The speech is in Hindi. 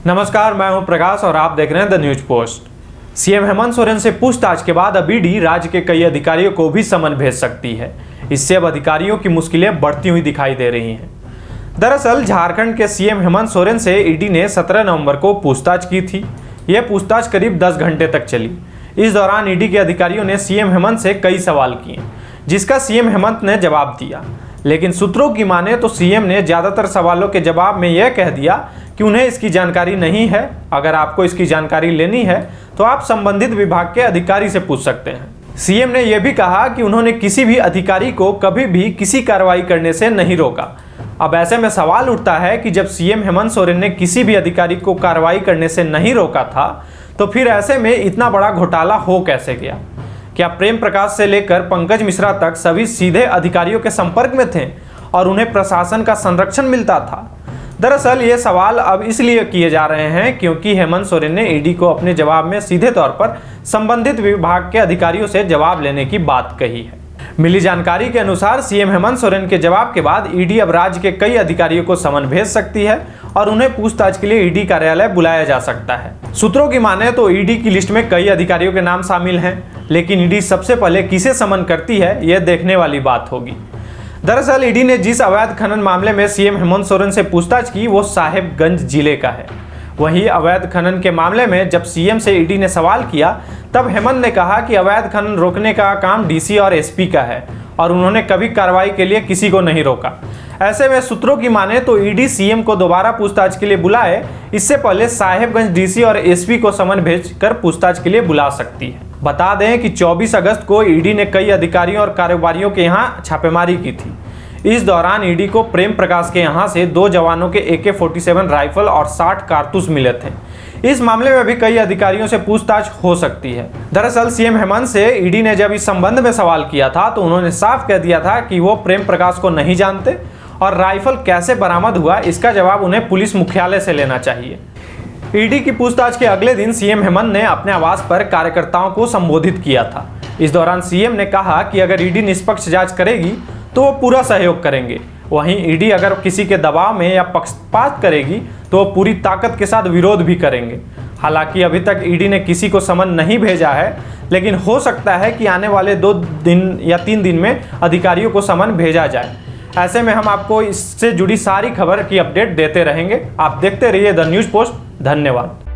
नमस्कार, मैं हूं प्रकाश और आप देख रहे हैं the news post. CM Hemant Soren से पूछताछ के बाद अब ईडी राज्य के कई अधिकारियों को भी समन भेज सकती है। इससे अब अधिकारियों की मुश्किलें बढ़ती हुई दिखाई दे रही हैं। दरअसल झारखंड के सीएम हेमंत सोरेन से ईडी ने 17 नवंबर को पूछताछ की थी। यह पूछताछ करीब 10 घंटे तक चली। इस दौरान ईडी के अधिकारियों ने सीएम हेमंत से कई सवाल किए, जिसका सीएम हेमंत ने जवाब दिया। लेकिन सूत्रों की माने तो सीएम ने ज़्यादातर सवालों के जवाब में यह कह दिया कि उन्हें इसकी जानकारी नहीं है। अगर आपको इसकी जानकारी लेनी है तो आप संबंधित विभाग के अधिकारी से पूछ सकते हैं। सीएम ने यह भी कहा कि उन्होंने किसी भी अधिकारी को कभी भी किसी कार्रवाई करने से नहीं रोका। अब ऐसे में सवाल उठता है कि जब सीएम हेमंत सोरेन ने किसी भी अधिकारी को कार्रवाई करने से नहीं रोका था, तो फिर ऐसे में इतना बड़ा घोटाला हो कैसे गया? क्या प्रेम प्रकाश से लेकर पंकज मिश्रा तक सभी सीधे अधिकारियों के संपर्क में थे और उन्हें प्रशासन का संरक्षण मिलता था? दरअसल ये सवाल अब इसलिए किए जा रहे हैं क्योंकि हेमंत सोरेन ने ईडी को अपने जवाब में सीधे तौर पर संबंधित विभाग के अधिकारियों से जवाब लेने की बात कही है। मिली जानकारी के अनुसार सीएम हेमंत सोरेन के जवाब के बाद ईडी अब राज्य के कई अधिकारियों को समन भेज सकती है और उन्हें पूछताछ के लिए ईडी कार्यालय बुलाया जा सकता है। सूत्रों की माने तो ईडी की लिस्ट में कई अधिकारियों के नाम शामिल हैं, लेकिन ईडी सबसे पहले किसे समन करती है, यह देखने वाली बात होगी। दरअसल ईडी ने जिस अवैध खनन मामले में सीएम हेमंत सोरेन से पूछताछ की वो साहेबगंज जिले का है। वहीं अवैध खनन के मामले में जब सीएम से ईडी ने सवाल किया, तब हेमंत ने कहा कि अवैध खनन रोकने का काम डीसी और एसपी का है और उन्होंने कभी कार्रवाई के लिए किसी को नहीं रोका। ऐसे में सूत्रों की माने तो ईडी सीएम को दोबारा पूछताछ के लिए बुलाए, इससे पहले साहेबगंज डीसी और एसपी को समन भेजकर पूछताछ के लिए बुला सकती है। बता दें कि 24 अगस्त को ईडी ने कई अधिकारियों और कारोबारियों के यहाँ छापेमारी की थी। इस दौरान ईडी को प्रेम प्रकाश के यहाँ से 2 जवानों के AK-47 राइफल और 60 कारतूस मिले थे। इस मामले में भी कई अधिकारियों से पूछताछ हो सकती है। दरअसल सीएम हेमंत से ईडी ने जब इस संबंध में सवाल किया था तो उन्होंने साफ कह दिया था कि वो प्रेम प्रकाश को नहीं जानते और राइफल कैसे बरामद हुआ, इसका जवाब उन्हें पुलिस मुख्यालय से लेना चाहिए। ईडी की पूछताछ के अगले दिन सीएम हेमंत ने अपने आवास पर कार्यकर्ताओं को संबोधित किया था। इस दौरान सीएम ने कहा कि अगर ईडी निष्पक्ष जांच करेगी तो वो पूरा सहयोग करेंगे। वहीं ईडी अगर किसी के दबाव में या पक्षपात करेगी तो वो पूरी ताकत के साथ विरोध भी करेंगे। हालांकि अभी तक ईडी ने किसी को समन नहीं भेजा है, लेकिन हो सकता है कि आने वाले 2 दिन या 3 दिन में अधिकारियों को समन भेजा जाए। ऐसे में हम आपको इससे जुड़ी सारी खबर की अपडेट देते रहेंगे। आप देखते रहिए द न्यूज पोस्ट। धन्यवाद।